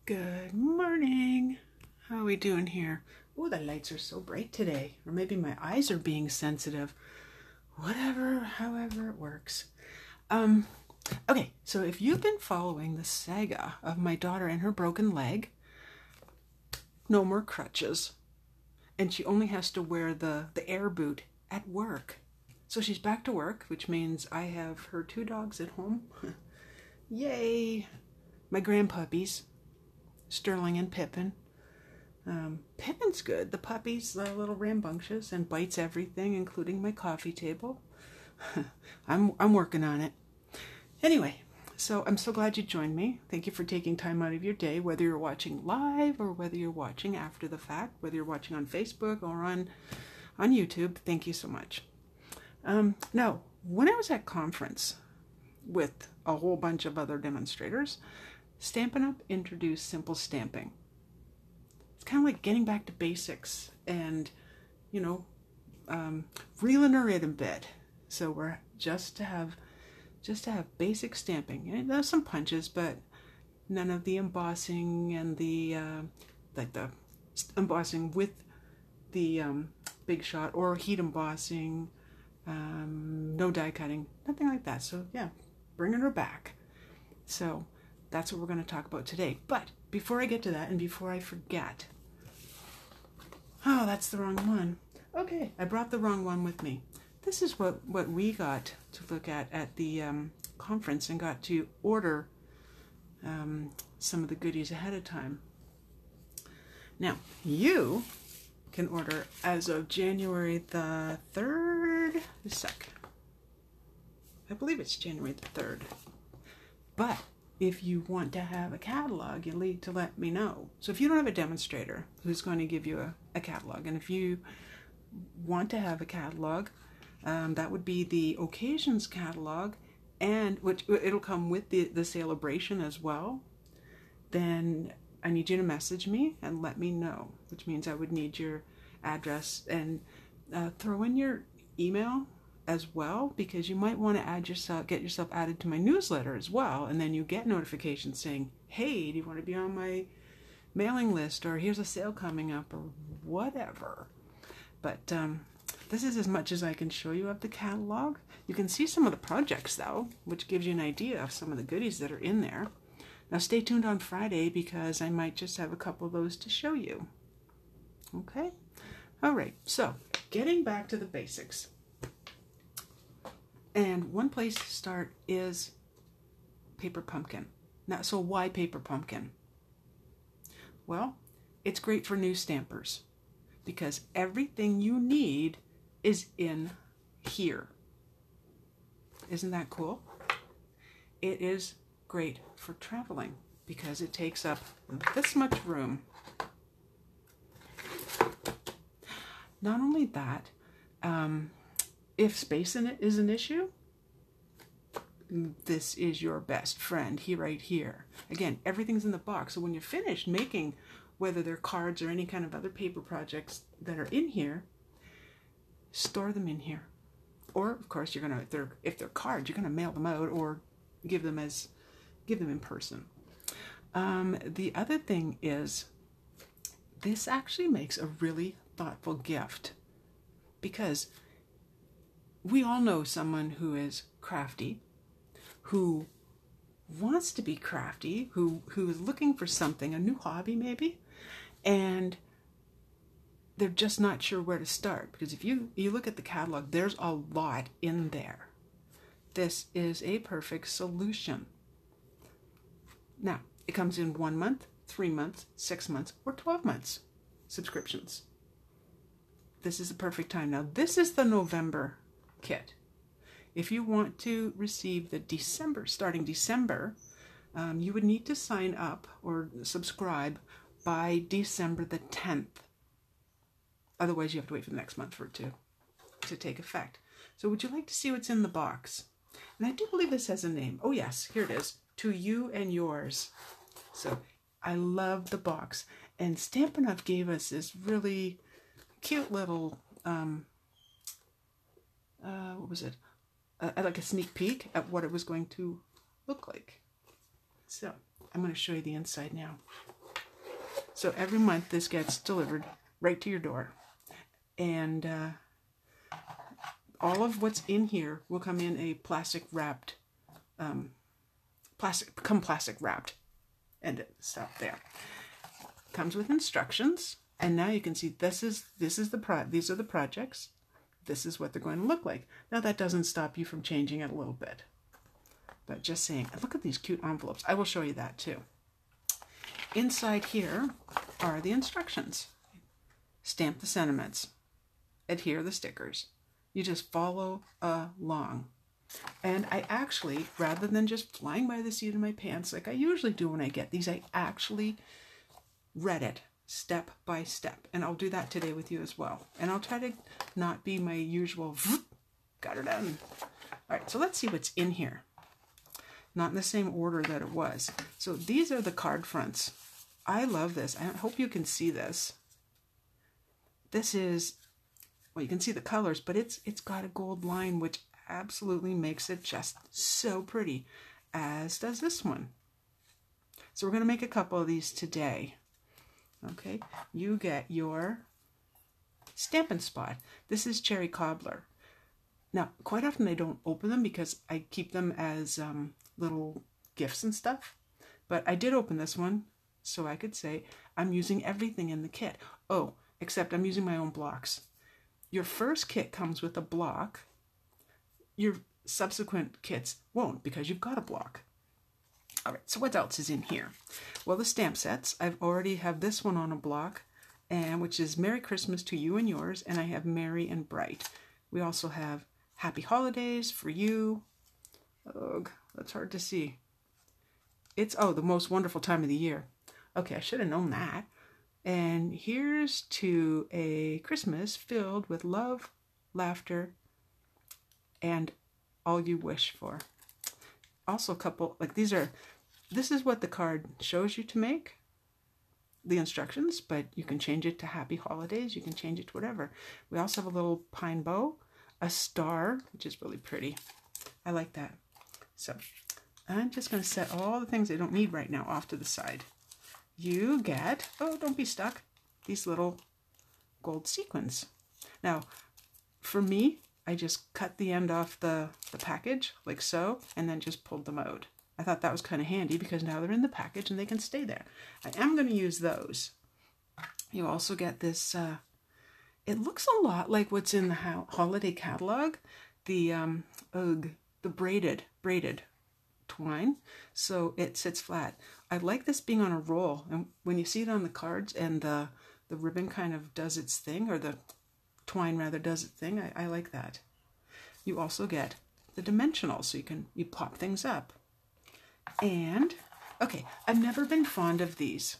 Good morning. How are we doing here? Oh, the lights are so bright today. Or maybe my eyes are being sensitive. Whatever, however it works. Okay, so if you've been following the saga of my daughter and her broken leg, no more crutches. And she only has to wear the air boot at work. So she's back to work, which means I have her two dogs at home. Yay! My grandpuppies, Sterling and Pippin. Pippin's good. The puppy's a little rambunctious and bites everything, including my coffee table. I'm working on it. Anyway, so I'm so glad you joined me. Thank you for taking time out of your day, whether you're watching live or whether you're watching after the fact, whether you're watching on Facebook or on YouTube. Thank you so much. Now, when I was at conference with a whole bunch of other demonstrators, Stampin' Up introduced simple stamping. It's kind of like getting back to basics and, reeling her in a bit. So we're just to have basic stamping. And there's some punches, but none of the embossing and the the embossing with the big shot or heat embossing. No die cutting, nothing like that. So yeah, bringing her back. So that's what we're going to talk about today. But before I get to that and before I forget, oh, that's the wrong one. Okay, I brought the wrong one with me. This is what we got to look at the conference and got to order some of the goodies ahead of time. Now, you can order as of January the 3rd. I believe it's January the 3rd. But if you want to have a catalog, you need to let me know. So if you don't have a demonstrator who's going to give you a catalog, and if you want to have a catalog, that would be the occasions catalog, and which it'll come with the celebration as well. Then I need you to message me and let me know, which means I would need your address and throw in your email as well, because you might want to get yourself added to my newsletter as well, and then you get notifications saying, hey, do you want to be on my mailing list, or here's a sale coming up, or whatever. But this is as much as I can show you of the catalog. You can see some of the projects though, which gives you an idea of some of the goodies that are in there. Now stay tuned on Friday, because I might just have a couple of those to show you. Okay? All right, so getting back to the basics. And one place to start is paper pumpkin. Now, so why paper pumpkin? Well, it's great for new stampers because everything you need is in here. Isn't that cool? It is great for traveling because it takes up this much room. Not only that, if space in it is an issue, this is your best friend right here. Again, everything's in the box. So when you're finished making, whether they're cards or any kind of other paper projects that are in here, store them in here. Or of course, you're gonna if they're cards, you're gonna mail them out or give them in person. The other thing is, this actually makes a really thoughtful gift, because we all know someone who is crafty, who wants to be crafty, who is looking for something, a new hobby maybe, and they're just not sure where to start. Because if you look at the catalog, there's a lot in there. This is a perfect solution. Now, it comes in 1 month, 3 months, 6 months, or 12 months subscriptions. This is the perfect time. Now, this is the November kit. If you want to receive the starting December, you would need to sign up or subscribe by December the 10th. Otherwise, you have to wait for the next month for it to take effect. So would you like to see what's in the box? And I do believe this has a name. Oh yes, here it is. To You and Yours. So I love the box. And Stampin' Up gave us this really cute little, what was it? Like a sneak peek at what it was going to look like. So I'm going to show you the inside now. So every month this gets delivered right to your door. And all of what's in here will come in a plastic wrapped, plastic wrapped, and stuff there. Comes with instructions, and now you can see these are the projects. This is what they're going to look like. Now that doesn't stop you from changing it a little bit, but just saying, look at these cute envelopes. I will show you that too. Inside here are the instructions. Stamp the sentiments. Adhere the stickers. You just follow along. And I actually, rather than just flying by the seat of my pants like I usually do when I get these, I actually read it step by step. And I'll do that today with you as well. And I'll try to not be my usual, got her done. All right, so let's see what's in here. Not in the same order that it was. So these are the card fronts. I love this. I hope you can see this. This is, well, you can see the colors, but it's got a gold line, which absolutely makes it just so pretty, as does this one. So we're going to make a couple of these today. Okay, you get your Stampin' Spot. This is Cherry Cobbler. Now, quite often I don't open them because I keep them as little gifts and stuff. But I did open this one, so I could say I'm using everything in the kit. Oh, except I'm using my own blocks. Your first kit comes with a block. Your subsequent kits won't because you've got a block. All right, so what else is in here? Well, the stamp sets. I've already have this one on a block, and which is Merry Christmas to You and Yours, and I have Merry and Bright. We also have Happy Holidays for You. Ugh, that's hard to see. It's, oh, the most wonderful time of the year. Okay, I should have known that. And here's to a Christmas filled with love, laughter, and all you wish for. Also a couple, like this is what the card shows you to make, the instructions, but you can change it to Happy Holidays, you can change it to whatever. We also have a little pine bow, a star, which is really pretty. I like that. So I'm just going to set all the things I don't need right now off to the side. You get, oh, don't be stuck, these little gold sequins. Now, for me, I just cut the end off the package, like so, and then just pulled them out. I thought that was kind of handy because now they're in the package and they can stay there. I am going to use those. You also get this, it looks a lot like what's in the holiday catalog, the braided twine, so it sits flat. I like this being on a roll, and when you see it on the cards and the ribbon kind of does its thing, or the twine rather does its thing, I like that. You also get the dimensional, so you pop things up. And okay, I've never been fond of these.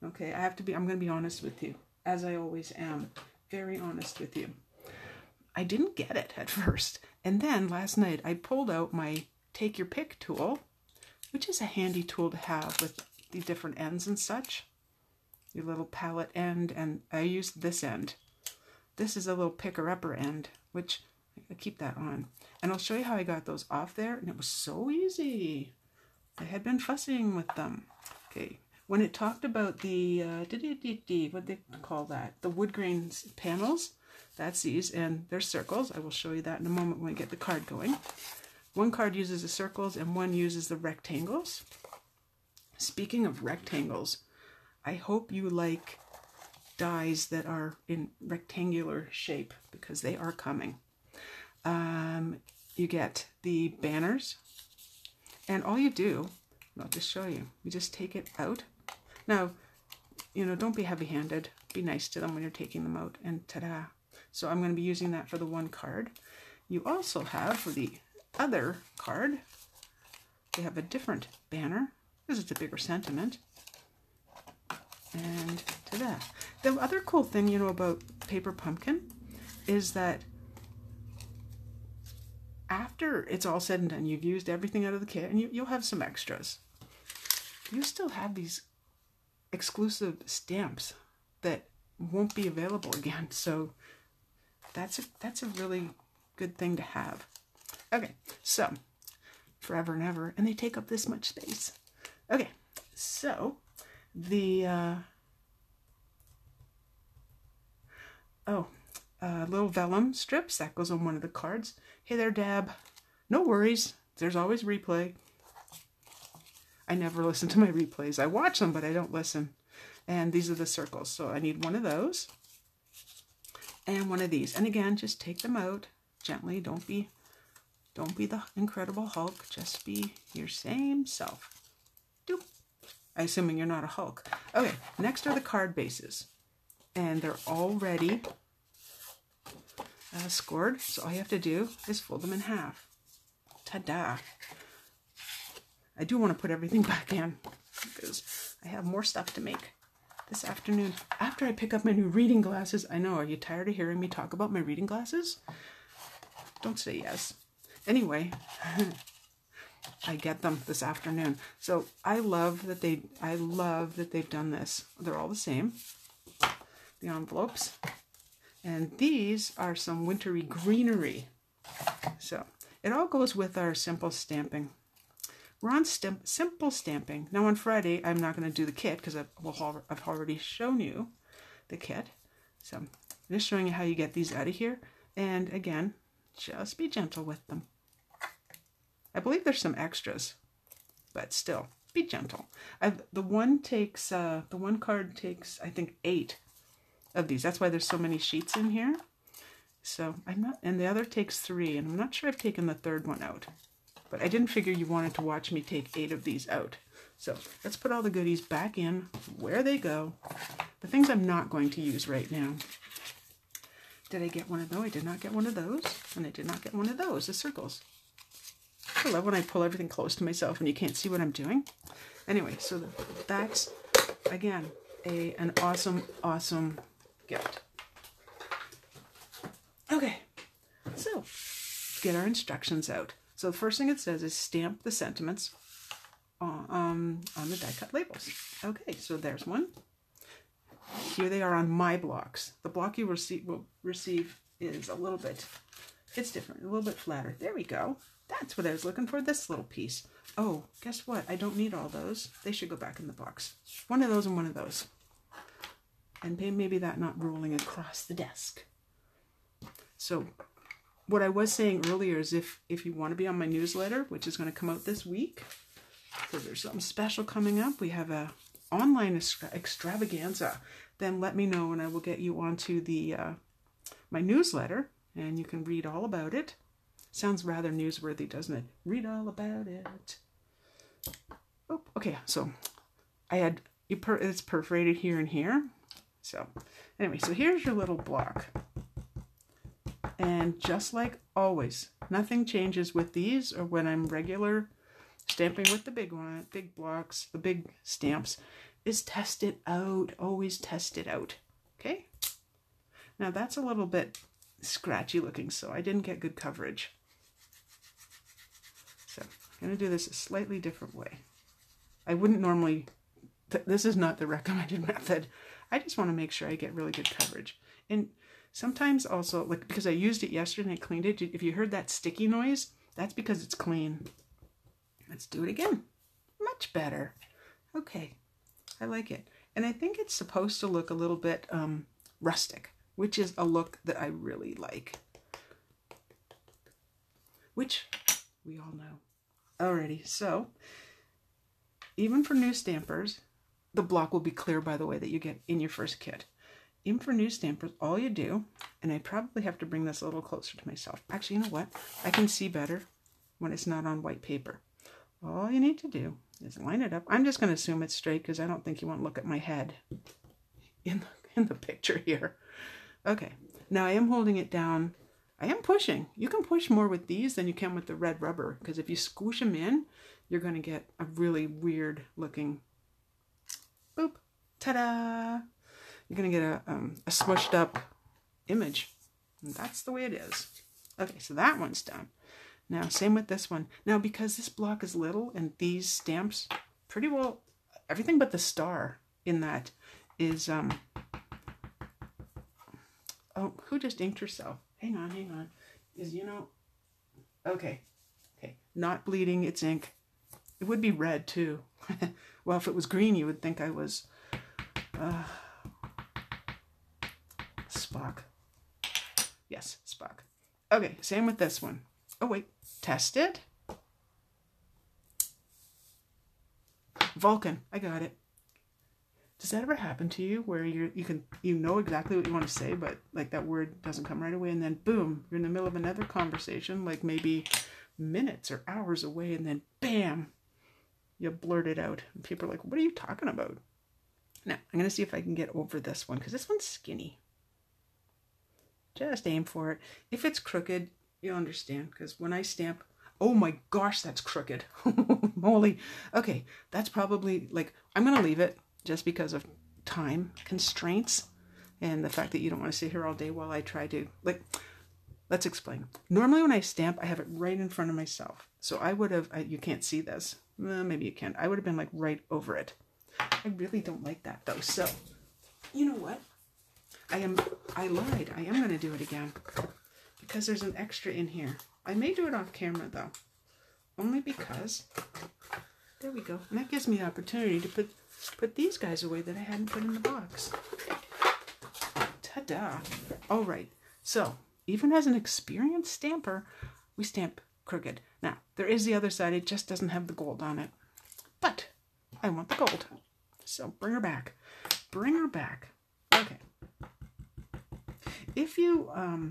Okay, I'm going to be honest with you, as I always am, very honest with you. I didn't get it at first, and then last night I pulled out my Take Your Pick tool, which is a handy tool to have with the different ends and such. Your little palette end, and I used this end. This is a little picker-upper end, which I keep that on. And I'll show you how I got those off there, and it was so easy. I had been fussing with them. Okay, when it talked about the, what they call that? The wood grain panels, that's these, and they're circles. I will show you that in a moment when we get the card going. One card uses the circles and one uses the rectangles. Speaking of rectangles, I hope you like dies that are in rectangular shape because they are coming. You get the banners, and all you do, I'll just show you, you just take it out. Now, don't be heavy-handed. Be nice to them when you're taking them out, and ta-da. So I'm going to be using that for the one card. You also have, for the other card, they have a different banner, because it's a bigger sentiment. And ta-da. The other cool thing, about Paper Pumpkin is that after it's all said and done, you've used everything out of the kit, and you'll have some extras. You still have these exclusive stamps that won't be available again, so that's a really good thing to have. Okay, so forever and ever, and they take up this much space. Okay, so the little vellum strips. That goes on one of the cards. Hey there, Dab. No worries. There's always replay. I never listen to my replays. I watch them, but I don't listen. And these are the circles. So I need one of those and one of these. And again, just take them out gently. Don't be the Incredible Hulk. Just be your same self. Doop. Assuming you're not a Hulk. Okay, next are the card bases. And they're already scored. So all you have to do is fold them in half. Ta-da! I do want to put everything back in because I have more stuff to make this afternoon. After I pick up my new reading glasses. I know, are you tired of hearing me talk about my reading glasses? Don't say yes. Anyway, I get them this afternoon. So I love that they've done this. They're all the same. The envelopes. And these are some wintry greenery. So it all goes with our simple stamping. We're on simple stamping. Now on Friday, I'm not going to do the kit because I've already shown you the kit. So I'm just showing you how you get these out of here. And again, just be gentle with them. I believe there's some extras, but still, be gentle. The one card takes, I think, 8 of these. That's why there's so many sheets in here. So and the other takes 3, and I'm not sure I've taken the third one out. But I didn't figure you wanted to watch me take 8 of these out. So let's put all the goodies back in where they go. The things I'm not going to use right now. Did I get one of those? I did not get one of those. And I did not get one of those, the circles. I love when I pull everything close to myself and you can't see what I'm doing. Anyway, so that's, again, an awesome, awesome gift. Okay, so get our instructions out. So the first thing it says is stamp the sentiments on the die cut labels. Okay, so there's one. Here they are on my blocks. The block you will receive is a little bit, it's different, a little bit flatter. There we go. That's what I was looking for, this little piece. Oh, guess what? I don't need all those. They should go back in the box. One of those and one of those. And maybe that not rolling across the desk. So what I was saying earlier is if you want to be on my newsletter, which is going to come out this week, because there's something special coming up, we have a online extravaganza, then let me know and I will get you onto the my newsletter and you can read all about it. Sounds rather newsworthy, doesn't it? Read all about it. Oh, okay, so it's perforated here and here. So anyway, so here's your little block. And just like always, nothing changes with these or when I'm regular stamping with the big blocks, the big stamps, is test it out. Always test it out. Okay? Now that's a little bit scratchy looking, so I didn't get good coverage. So I'm going to do this a slightly different way. I wouldn't normally, this is not the recommended method. I just want to make sure I get really good coverage. And sometimes also, like because I used it yesterday and I cleaned it, if you heard that sticky noise, that's because it's clean. Let's do it again. Much better. Okay, I like it. And I think it's supposed to look a little bit rustic, which is a look that I really like. Which we all know. Alrighty, so even for new stampers, the block will be clear, by the way, that you get in your first kit. Even for new stampers, all you do, and I probably have to bring this a little closer to myself. Actually, you know what? I can see better when it's not on white paper. All you need to do is line it up. I'm just going to assume it's straight because I don't think you want to look at my head in the picture here. Okay, now I am holding it down. I am pushing. You can push more with these than you can with the red rubber because if you squish them in, you're going to get a really weird looking, boop, ta-da! You're going to get a smushed up image. And that's the way it is. Okay, so that one's done. Now, same with this one. Now, because this block is little and these stamps, pretty well, everything but the star in that is, oh, who just inked herself? Hang on. Okay, not bleeding, it's ink. It would be red too. Well, if it was green, you would think I was Spock. Spock. Okay, same with this one. Oh wait, test it. Vulcan, I got it. Does that ever happen to you where you know exactly what you want to say, but like that word doesn't come right away, and then boom, you're in the middle of another conversation, like maybe minutes or hours away, and then bam, you blurt it out, and people are like, "What are you talking about?" Now I'm gonna see if I can get over this one because this one's skinny. Just aim for it. If it's crooked, you'll understand because when I stamp, oh my gosh, that's crooked. Holy. Okay, that's probably like I'm gonna leave it. Just because of time constraints and the fact that you don't want to sit here all day while I try to, like, let's explain. Normally when I stamp, I have it right in front of myself. So I would have, you can't see this. Well, maybe you can. I would have been like right over it. I really don't like that though. So, you know what? I lied. I am going to do it again because there's an extra in here. I may do it off camera though, only because, there we go. And that gives me the opportunity to put these guys away that I hadn't put in the box. Ta-da. All right. So, even as an experienced stamper, we stamp crooked. Now, there is the other side. It just doesn't have the gold on it. But I want the gold. So, bring her back. Bring her back. Okay. If you are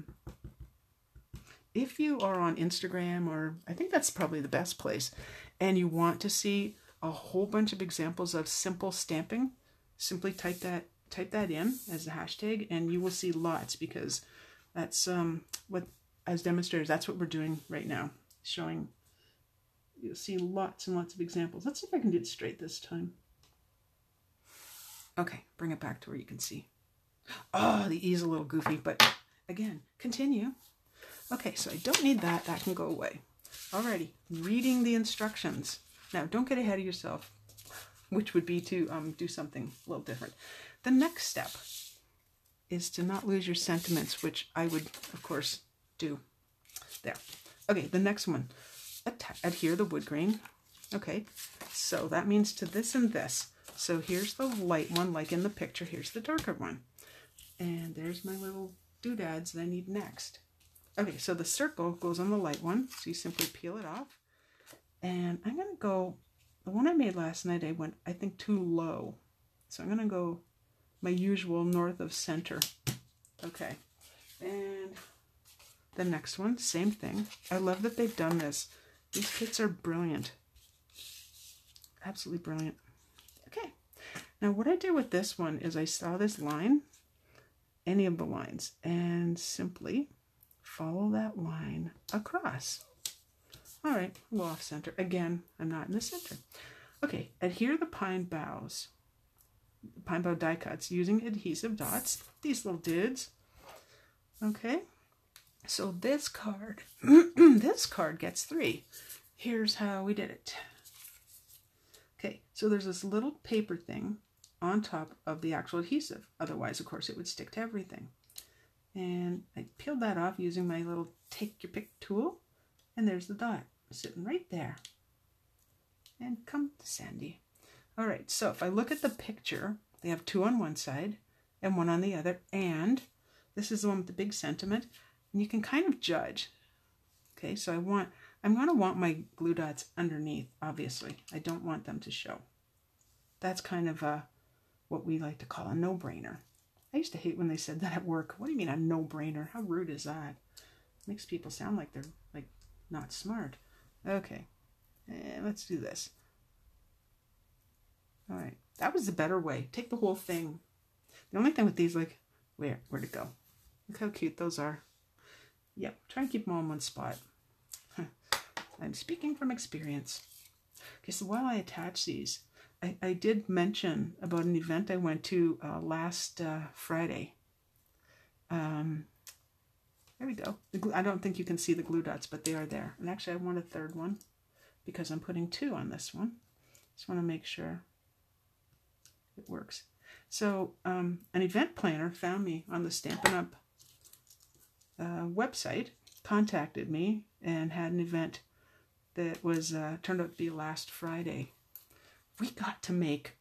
on Instagram, or I think that's probably the best place, and you want to see a whole bunch of examples of simple stamping, simply type that in as a hashtag and you will see lots, because that's what, as demonstrators, that's what we're doing right now, showing. You'll see lots and lots of examples. Let's see if I can get it straight this time. Okay, bring it back to where you can see. Oh, the E's a little goofy, but again, continue. Okay, so I don't need that. That can go away. Alrighty, reading the instructions. Now, don't get ahead of yourself, which would be to do something a little different. The next step is to not lose your sentiments, which I would, of course, do. There. Okay, the next one. Adhere the wood grain. Okay, so that means to this and this. So here's the light one, like in the picture. Here's the darker one. And there's my little doodads that I need next. Okay, so the circle goes on the light one. So you simply peel it off. And I'm going to go, the one I made last night, I went, I think, too low. So I'm going to go my usual north of center. Okay. And the next one, same thing. I love that they've done this. These kits are brilliant. Absolutely brilliant. Okay. Now what I did with this one is I saw this line, any of the lines, and simply follow that line across. All right, a little off center. Again, I'm not in the center. Okay, adhere the pine bough die cuts using adhesive dots. These little dudes. Okay, so this card, this card gets 3. Here's how we did it. Okay, so there's this little paper thing on top of the actual adhesive. Otherwise, of course, it would stick to everything. And I peeled that off using my little take your pick tool. And there's the dot sitting right there. And come to Sandy. All right, so if I look at the picture, they have 2 on one side and 1 on the other. And this is the one with the big sentiment. And you can kind of judge. Okay, so I'm going to want my glue dots underneath, obviously. I don't want them to show. That's kind of what we like to call a no-brainer. I used to hate when they said that at work. What do you mean a no-brainer? How rude is that? Makes people sound like they're like not smart. Okay, let's do this. All right, that was the better way. Take the whole thing. The only thing with these, like, where'd it go? Look how cute those are. Yep, try and keep them all in one spot. I'm speaking from experience. Okay, so while I attach these, I did mention about an event I went to last Friday. There we go. I don't think you can see the glue dots, but they are there. And actually, I want a 3rd one because I'm putting 2 on this one. Just want to make sure it works. So an event planner found me on the Stampin' Up website, contacted me, and had an event that was turned out to be last Friday. We got to make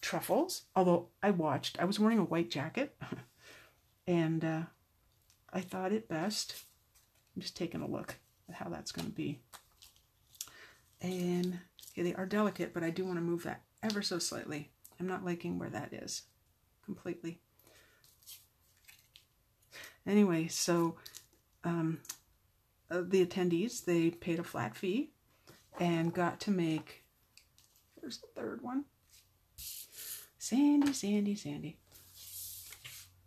truffles, although I was wearing a white jacket, and I thought it best. I'm just taking a look at how that's going to be. And okay, they are delicate, but I do want to move that ever so slightly. I'm not liking where that is completely. Anyway, so the attendees, they paid a flat fee and got to make, here's the third one. Sandy, Sandy, Sandy.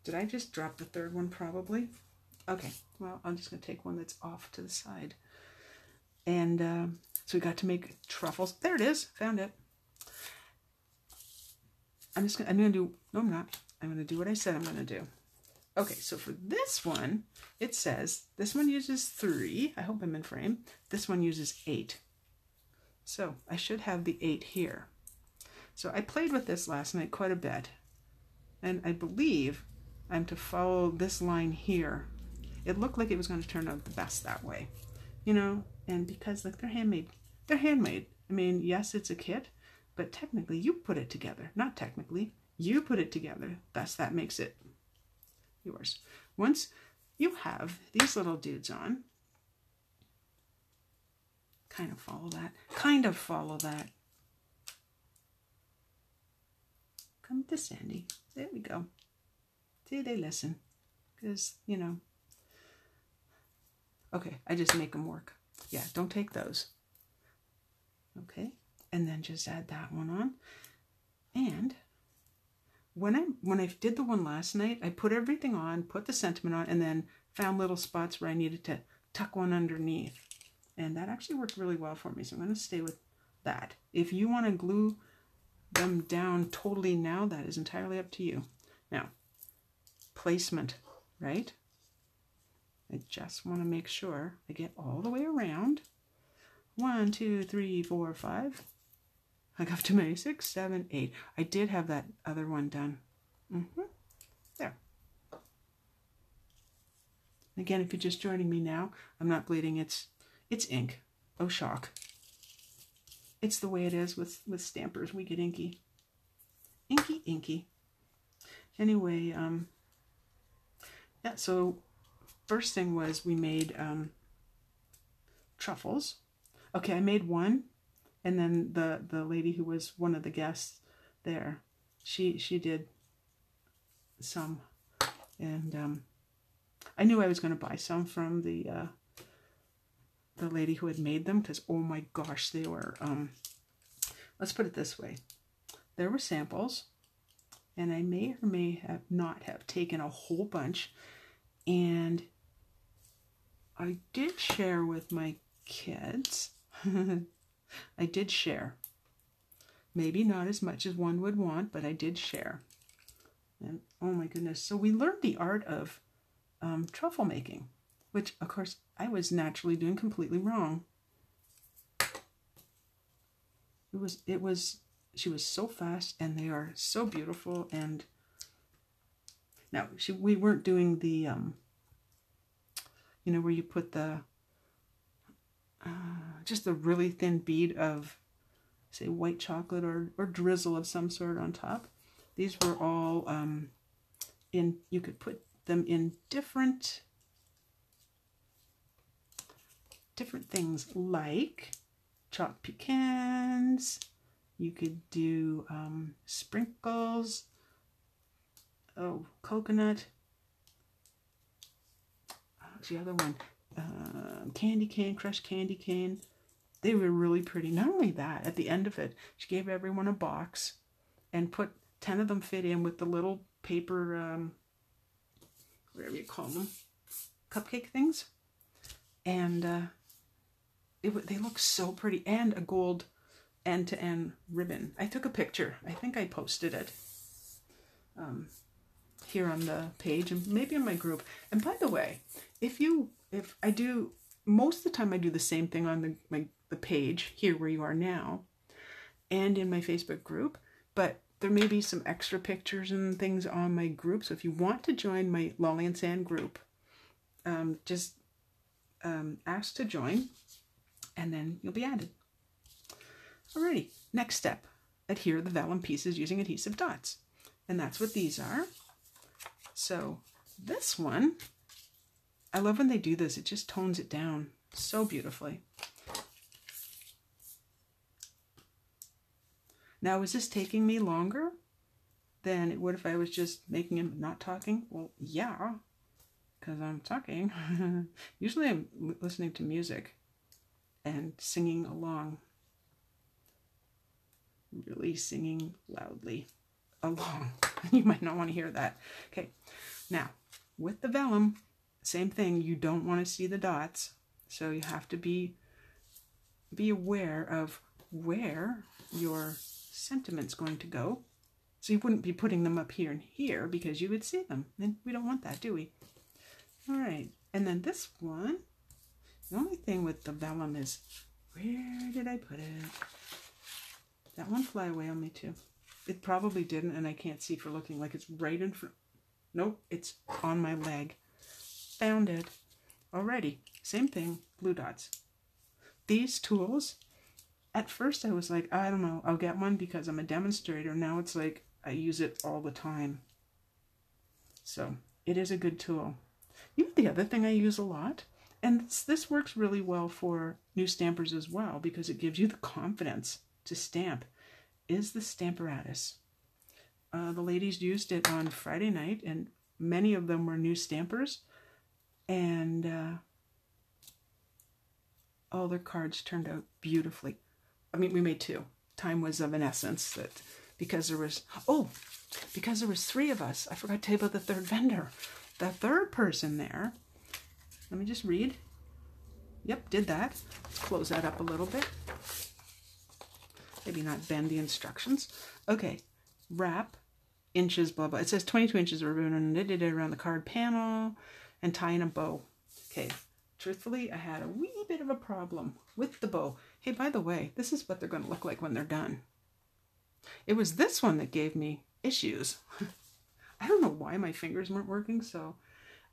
Did I just drop the third one probably? Okay, well, I'm just going to take one that's off to the side. And so we got to make truffles. There it is. Found it. I'm going to do, no, I'm not. I'm going to do what I said I'm going to do. Okay, so for this one, it says, this one uses 3. I hope I'm in frame. This one uses 8. So I should have the 8 here. So I played with this last night quite a bit. And I believe I'm to follow this line here. It looked like it was going to turn out the best that way. You know, and because like they're handmade. They're handmade. I mean, yes, it's a kit, but technically you put it together. Not technically. You put it together. Thus that makes it yours. Once you have these little dudes on, kind of follow that. Come to Sandy. There we go. See, they listen. Because, you know. Okay, I just make them work. Yeah, don't take those. Okay, and then just add that one on. And when I did the one last night, I put everything on, put the sentiment on, and then found little spots where I needed to tuck one underneath. And that actually worked really well for me, so I'm going to stay with that. If you want to glue them down totally now, that is entirely up to you. Now, placement, right? I just want to make sure I get all the way around. 1, 2, 3, 4, 5. I got to my 6, 7, 8. I did have that other one done. There. Again, if you're just joining me now, I'm not bleeding. It's ink. Oh, shock. It's the way it is with stampers. We get inky. Inky, inky. Anyway, yeah, so first thing was we made truffles. Okay, I made one, and then the lady who was one of the guests there, she did some, and I knew I was going to buy some from the lady who had made them, because oh my gosh, they were let's put it this way, there were samples, and I may or may have not have taken a whole bunch, and I did share with my kids. I did share. Maybe not as much as one would want, but I did share. And oh my goodness. So we learned the art of truffle making, which of course I was naturally doing completely wrong. She was so fast, and they are so beautiful. And now we weren't doing the, you know, where you put the, just a really thin bead of, say, white chocolate or drizzle of some sort on top. These were all you could put them in different things, like chopped pecans. You could do sprinkles. Oh, coconut. What's the other one? Candy cane, crushed candy cane. They were really pretty. Not only that, at the end of it, she gave everyone a box and put 10 of them fit in with the little paper, whatever you call them, cupcake things. And they look so pretty. And a gold end-to-end ribbon. I took a picture. I think I posted it here on the page and maybe in my group. And by the way, if I do, most of the time I do the same thing on the page here where you are now and in my Facebook group, but there may be some extra pictures and things on my group. So if you want to join my Lolly and Sand group, just ask to join and then you'll be added. Alrighty, next step, adhere the vellum pieces using adhesive dots. And that's what these are. So this one I love when they do this. It just tones it down so beautifully. Now, is this taking me longer than it would if I was just making him not talking? Well, yeah, because I'm talking. Usually I'm listening to music and singing along. Really singing loudly along. You might not want to hear that. Okay, now with the vellum, same thing. You don't want to see the dots, so you have to be aware of where your sentiment's going to go. So you wouldn't be putting them up here and here because you would see them, and we don't want that, do we? All right, and then this one, the only thing with the vellum is, where did I put it? That one fly away on me too. It probably didn't, and I can't see for looking. Like it's right in front. Nope, it's on my leg. Found it. Alrighty, same thing, blue dots. These tools, at first I was like, I don't know, I'll get one because I'm a demonstrator. Now it's like I use it all the time. So it is a good tool. You know the other thing I use a lot, and this works really well for new stampers as well because it gives you the confidence to stamp, is the Stamparatus. The ladies used it on Friday night, and many of them were new stampers, and all their cards turned out beautifully. I mean, we made two. Time was of an essence that because there was three of us. I forgot to tell you about the third vendor. The third person there, let me just read. Yep, did that. Close that up a little bit. Maybe not bend the instructions. Okay, wrap, inches, blah, blah. It says 22 inches of ribbon and knitted it around the card panel and tie in a bow. Okay, truthfully, I had a wee bit of a problem with the bow. Hey, by the way, this is what they're going to look like when they're done. It was this one that gave me issues. I don't know why my fingers weren't working, so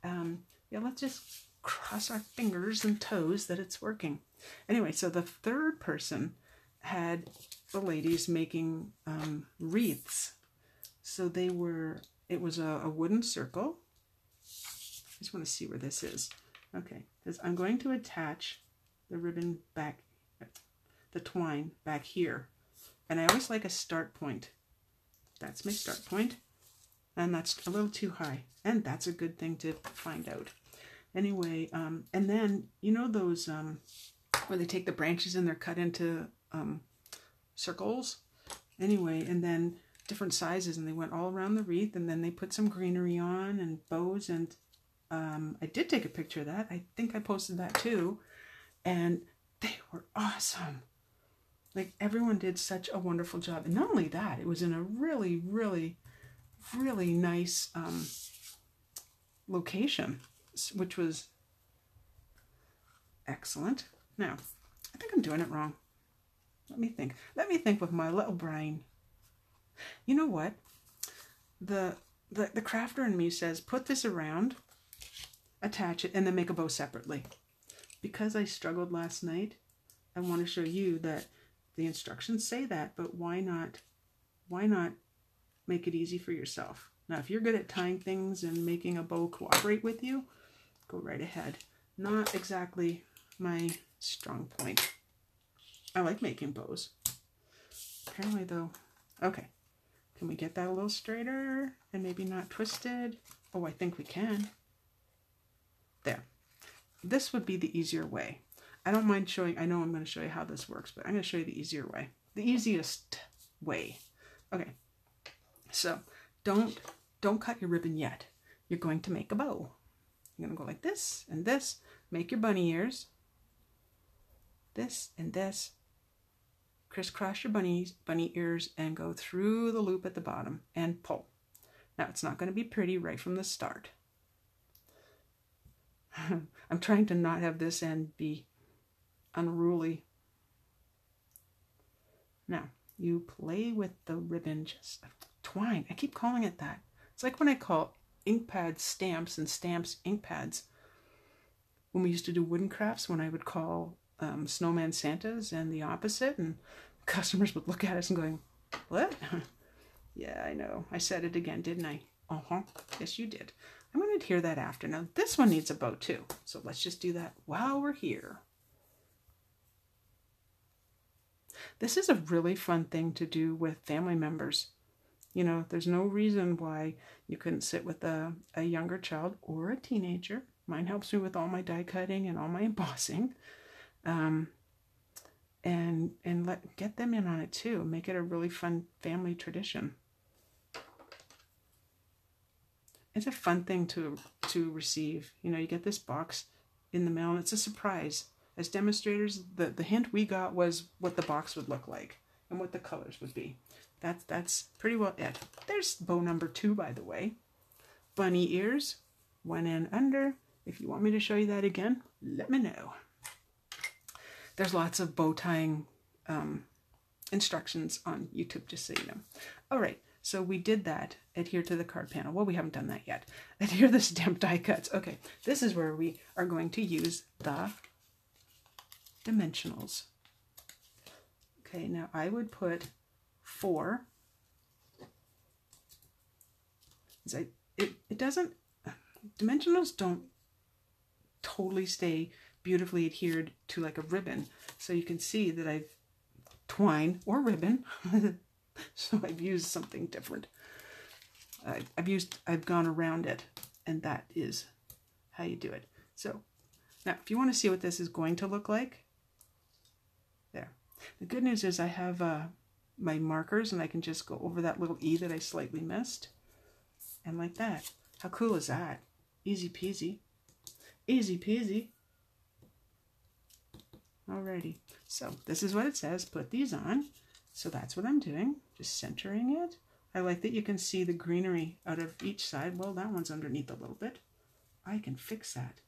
yeah, let's just cross our fingers and toes that it's working. Anyway, so the third person had the ladies making wreaths. So it was a wooden circle. I just want to see where this is. Okay, because I'm going to attach the ribbon back, the twine back here. And I always like a start point. That's my start point. And that's a little too high. And that's a good thing to find out. Anyway, and then, you know those, where they take the branches and they're cut into circles? Anyway, and then different sizes, and they went all around the wreath, and then they put some greenery on and bows, and I did take a picture of that. I think I posted that too. And they were awesome. Like, everyone did such a wonderful job. And not only that, it was in a really, really, really nice location, which was excellent. Now, I think I'm doing it wrong. Let me think. Let me think with my little brain. You know what? The crafter in me says, put this around, attach it, and then make a bow separately. Because I struggled last night, I want to show you that the instructions say that, but why not make it easy for yourself? Now, if you're good at tying things and making a bow cooperate with you, go right ahead. Not exactly my strong point. I like making bows. Apparently, though, okay. Can we get that a little straighter and maybe not twisted? Oh, I think we can. There. This would be the easier way. I don't mind showing, I know I'm going to show you how this works, but I'm going to show you the easier way. The easiest way. Okay. So, don't cut your ribbon yet. You're going to make a bow. You're going to go like this and this. Make your bunny ears. This and this. Crisscross your bunny ears and go through the loop at the bottom and pull. Now, it's not going to be pretty right from the start. I'm trying to not have this end be unruly. Now, you play with the ribbon, just twine. I keep calling it that. It's like when I call ink pads stamps and stamps ink pads. When we used to do wooden crafts, when I would call snowman Santas and the opposite, and customers would look at us and going, what? Yeah, I know. I said it again, didn't I? Uh-huh. Yes, you did. I'm going to adhere that after. Now this one needs a bow too. So let's just do that while we're here. This is a really fun thing to do with family members. You know, there's no reason why you couldn't sit with a younger child or a teenager. Mine helps me with all my die cutting and all my embossing. And get them in on it too. Make it a really fun family tradition. It's a fun thing to receive. You know, you get this box in the mail and it's a surprise. As demonstrators, the hint we got was what the box would look like and what the colors would be. That's pretty well it. There's bow number 2, by the way. Bunny ears, 1 and under. If you want me to show you that again, let me know. There's lots of bow tying instructions on YouTube, just so you know. All right, so we did that. Adhere to the card panel. Well, we haven't done that yet. Adhere the stamp die cuts. Okay, this is where we are going to use the dimensionals. Okay, now I would put 4. It doesn't, dimensionals don't totally stay beautifully adhered to like a ribbon. So you can see that I've twine or ribbon. So I've used something different. I've gone around it, and that is how you do it. So now if you want to see what this is going to look like, there. The good news is I have my markers and I can just go over that little E that I slightly missed. And like that. How cool is that? Easy peasy. Easy peasy. Alrighty. So this is what it says. Put these on. So that's what I'm doing. Just centering it. I like that you can see the greenery out of each side. Well, that one's underneath a little bit. I can fix that.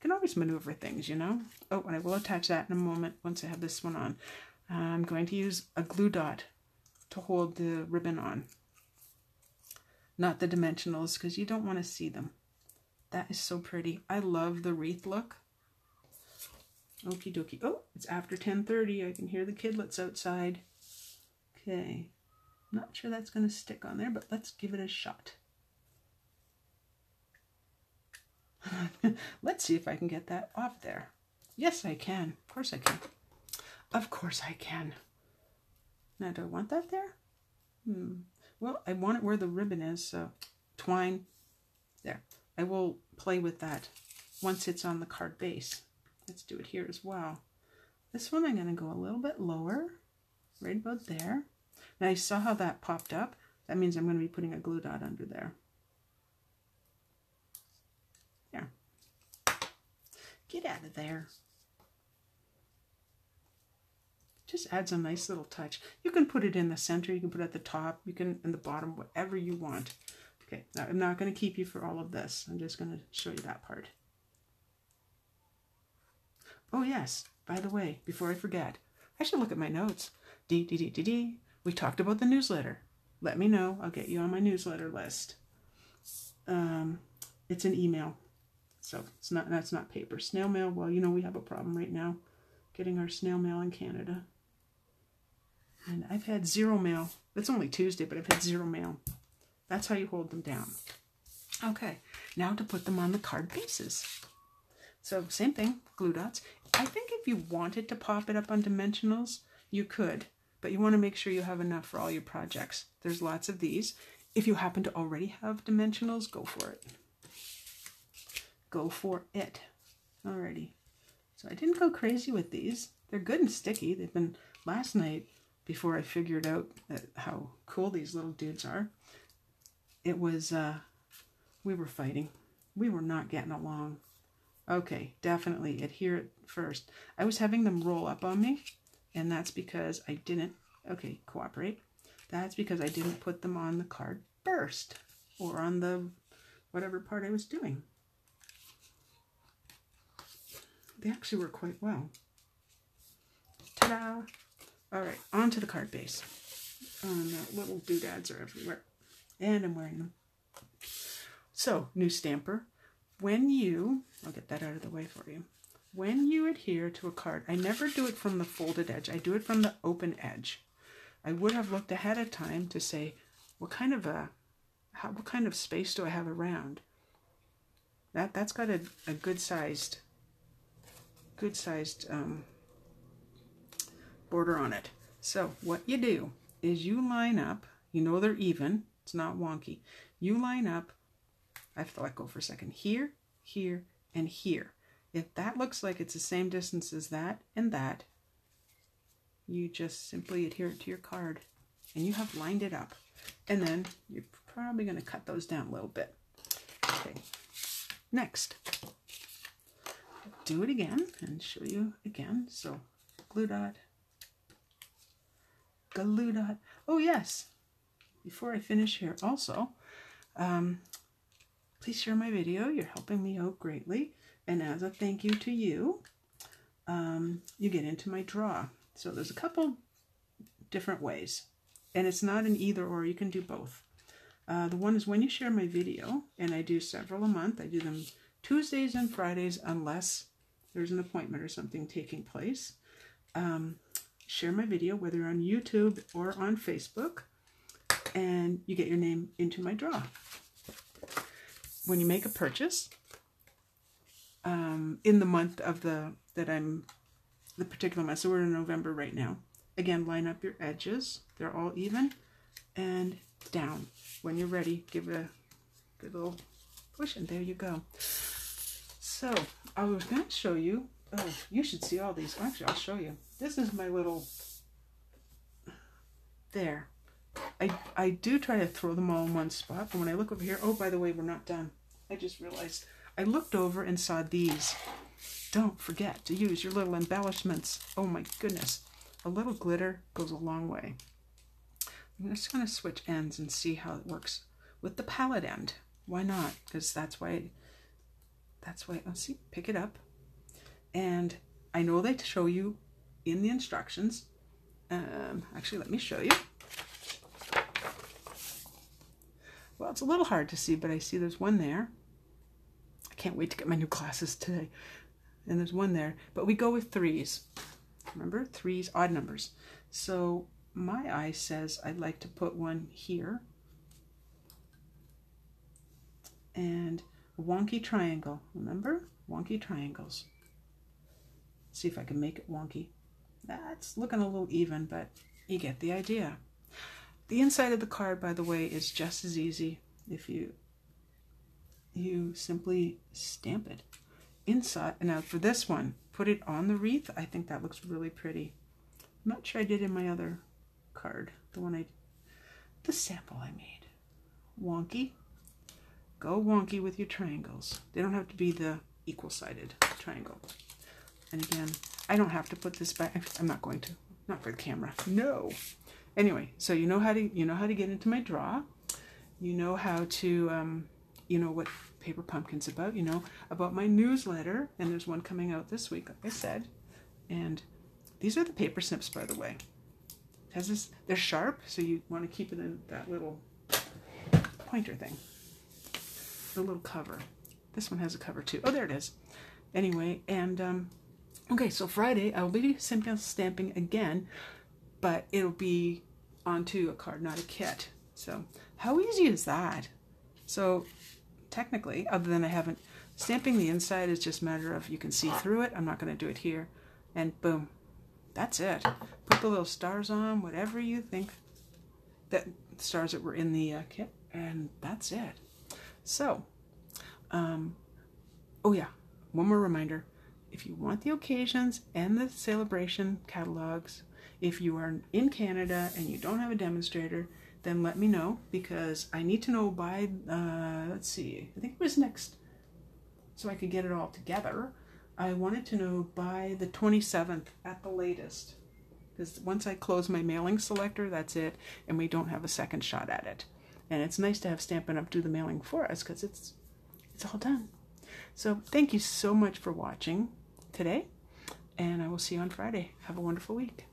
Can always maneuver things, you know. Oh, and I will attach that in a moment once I have this one on. I'm going to use a glue dot to hold the ribbon on. Not the dimensionals, because you don't want to see them. That is so pretty. I love the wreath look. Okie dokie. Oh, it's after 10:30. I can hear the kidlets outside. Okay. Not sure that's going to stick on there, but let's give it a shot. Let's see if I can get that off there. Yes, I can. Of course I can. Of course I can. Now, do I want that there? Well, I want it where the ribbon is, so twine. There. I will play with that once it's on the card base. Let's do it here as well. This one I'm going to go a little bit lower, right about there. Now you saw how that popped up. That means I'm going to be putting a glue dot under there. There. Get out of there. Just adds a nice little touch. You can put it in the center, you can put it at the top, you can in the bottom, whatever you want. Okay, now I'm not going to keep you for all of this. I'm just going to show you that part. Oh yes, by the way, before I forget, I should look at my notes. We talked about the newsletter. Let me know. I'll get you on my newsletter list. It's an email, so that's not paper. Snail mail, well, you know we have a problem right now getting our snail mail in Canada. And I've had 0 mail. It's only Tuesday, but I've had 0 mail. That's how you hold them down. Okay, now to put them on the card bases. So same thing, glue dots. I think if you wanted to pop it up on dimensionals, you could, but you want to make sure you have enough for all your projects. There's lots of these. If you happen to already have dimensionals, go for it. Go for it. Alrighty. So I didn't go crazy with these. They're good and sticky. They've been last night, before I figured out how cool these little dudes are. It was, we were fighting. We were not getting along. Okay, definitely adhere it first. I was having them roll up on me, and that's because I didn't, okay, cooperate. That's because I didn't put them on the card first, or on the whatever part I was doing. They actually work quite well. Ta-da! All right, on to the card base. Oh no, little doodads are everywhere. And I'm wearing them. So, new stamper. When you, I'll get that out of the way for you. When you adhere to a card, I never do it from the folded edge. I do it from the open edge. I would have looked ahead of time to say, what kind of a what kind of space do I have around? That's got a good sized border on it. So what you do is you line up, you know they're even, it's not wonky. You line up, I have to let go for a second, here, here, and here. If that looks like it's the same distance as that and that, you just simply adhere it to your card and you have lined it up. And then you're probably going to cut those down a little bit. Okay, next, do it again and show you again. So glue dot, glue dot. Oh yes, before I finish here also, please share my video. You're helping me out greatly. And as a thank you to you, you get into my draw. So there's a couple different ways. And it's not an either or, you can do both. The one is when you share my video, and I do several a month. I do them Tuesdays and Fridays unless there's an appointment or something taking place. Share my video, whether on YouTube or on Facebook, and you get your name into my draw. When you make a purchase, in the month of the particular month, so we're in November right now, again, line up your edges. They're all even and down. When you're ready, give it a good little push, and there you go. So I was going to show you, oh, you should see all these. Actually, I'll show you. This is my little, there. I do try to throw them all in one spot, but when I look over here, oh, by the way, we're not done. I just realized I looked over and saw these. Don't forget to use your little embellishments. Oh my goodness. A little glitter goes a long way. I'm just going to switch ends and see how it works with the palette end. Why not? Because that's why, let's see, pick it up. And I know they show you in the instructions. Actually, let me show you. Well, it's a little hard to see, but I see there's one there. I can't wait to get my new glasses today. And there's one there, but we go with threes. Remember, threes, odd numbers. So my eye says I'd like to put one here. And a wonky triangle. Remember? Wonky triangles. Let's see if I can make it wonky. That's looking a little even, but you get the idea. The inside of the card, by the way, is just as easy if you simply stamp it inside. Now for this one, put it on the wreath. I think that looks really pretty. I'm not sure I did in my other card, the sample I made. Wonky. Go wonky with your triangles. They don't have to be the equal-sided triangle. And again, I don't have to put this back. I'm not going to. Not for the camera. No. Anyway, so you know how to get into my draw. You know how to you know what Paper Pumpkin's about. You know about my newsletter, and there's one coming out this week, like I said. And these are the paper snips, by the way. It has this, they're sharp, so you want to keep it in that little pointer thing. The little cover. This one has a cover too. Oh, there it is. Anyway, and okay, so Friday I will be simple stamping again, but it'll be onto a card, not a kit. So how easy is that? So technically, other than I haven't, stamping the inside is just a matter of you can see through it. I'm not going to do it here. And boom, that's it. Put the little stars on, whatever you think, that stars that were in the kit, and that's it. So, oh yeah, one more reminder. If you want the occasions and the celebration catalogs, if you are in Canada and you don't have a demonstrator, then let me know, because I need to know by, let's see, I think it was next, so I could get it all together. I wanted to know by the 27th at the latest, because once I close my mailing selector, that's it, and we don't have a second shot at it. And it's nice to have Stampin' Up! Do the mailing for us, because it's all done. So thank you so much for watching today, and I will see you on Friday. Have a wonderful week.